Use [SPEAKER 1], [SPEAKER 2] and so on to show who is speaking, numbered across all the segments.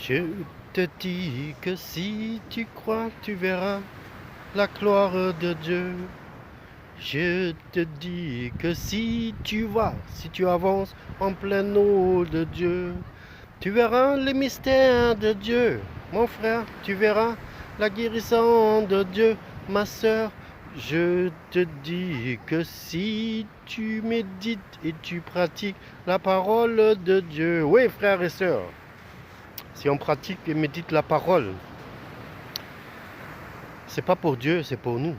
[SPEAKER 1] Je te dis que si tu crois, tu verras la gloire de Dieu. Je te dis que si tu vas, si tu avances en pleine eau de Dieu, tu verras les mystères de Dieu. Mon frère, tu verras la guérison de Dieu. Ma sœur, je te dis que si tu médites et tu pratiques la parole de Dieu, oui frères et sœurs, si on pratique et médite la parole, c'est pas pour Dieu, c'est pour nous.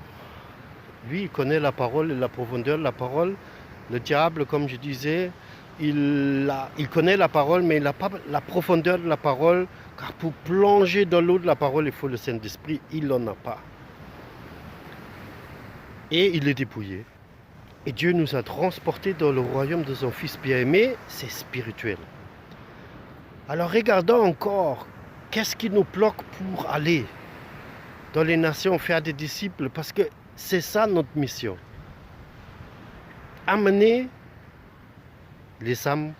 [SPEAKER 1] Lui, il connaît la parole et la profondeur de la parole. Le diable, comme je disais, il connaît la parole, mais il n'a pas la profondeur de la parole, car pour plonger dans l'eau de la parole, il faut le Saint-Esprit. Il n'en a pas. Et il est dépouillé. Et Dieu nous a transportés dans le royaume de son Fils bien-aimé, c'est spirituel. Alors regardons encore, qu'est-ce qui nous bloque pour aller dans les nations faire des disciples, parce que c'est ça notre mission. Amener les âmes,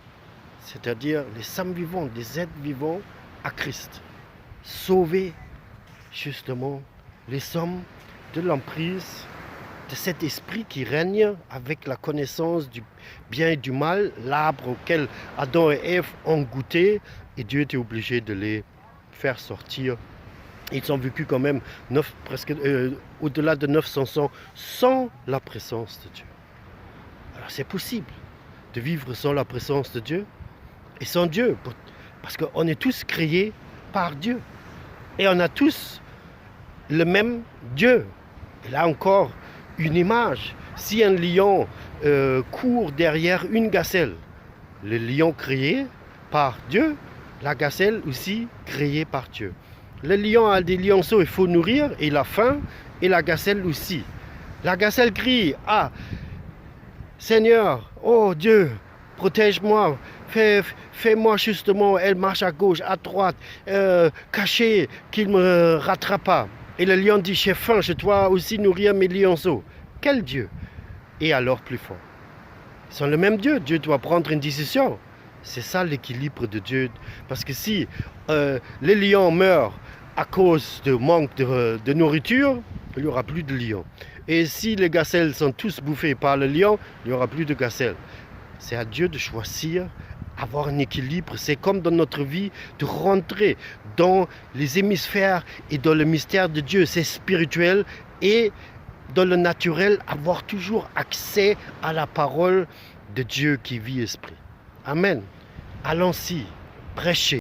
[SPEAKER 1] c'est-à-dire les âmes vivantes, les êtres vivants à Christ. Sauver justement les hommes de l'emprise de cet esprit qui règne avec la connaissance du bien et du mal, l'arbre auquel Adam et Ève ont goûté, et Dieu était obligé de les faire sortir. Ils ont vécu quand même presque au-delà de 900 ans sans la présence de Dieu. Alors c'est possible de vivre sans la présence de Dieu et sans Dieu, parce qu'on est tous créés par Dieu et on a tous le même Dieu. Et là encore, une image. Si un lion court derrière une gazelle, le lion créé par Dieu, la gazelle aussi créée par Dieu. Le lion a des lionceaux, il faut nourrir, et il a faim, et la gazelle aussi. La gazelle crie, ah, Seigneur, oh Dieu, protège-moi, fais-moi justement, elle marche à gauche, à droite, cachée, qu'il ne me rattrape pas. Et le lion dit, j'ai faim, je dois aussi nourrir mes lionceaux. Quel Dieu? Et alors plus fort. Ils sont le même Dieu, Dieu doit prendre une décision. C'est ça l'équilibre de Dieu. Parce que si les lions meurent à cause de manque de nourriture, il n'y aura plus de lions. Et si les gazelles sont tous bouffés par le lion, il n'y aura plus de gazelles. C'est à Dieu de choisir, avoir un équilibre. C'est comme dans notre vie, de rentrer dans les hémisphères et dans le mystère de Dieu. C'est spirituel, et dans le naturel, avoir toujours accès à la parole de Dieu qui vit esprit. Amen. Allons-y, prêcher.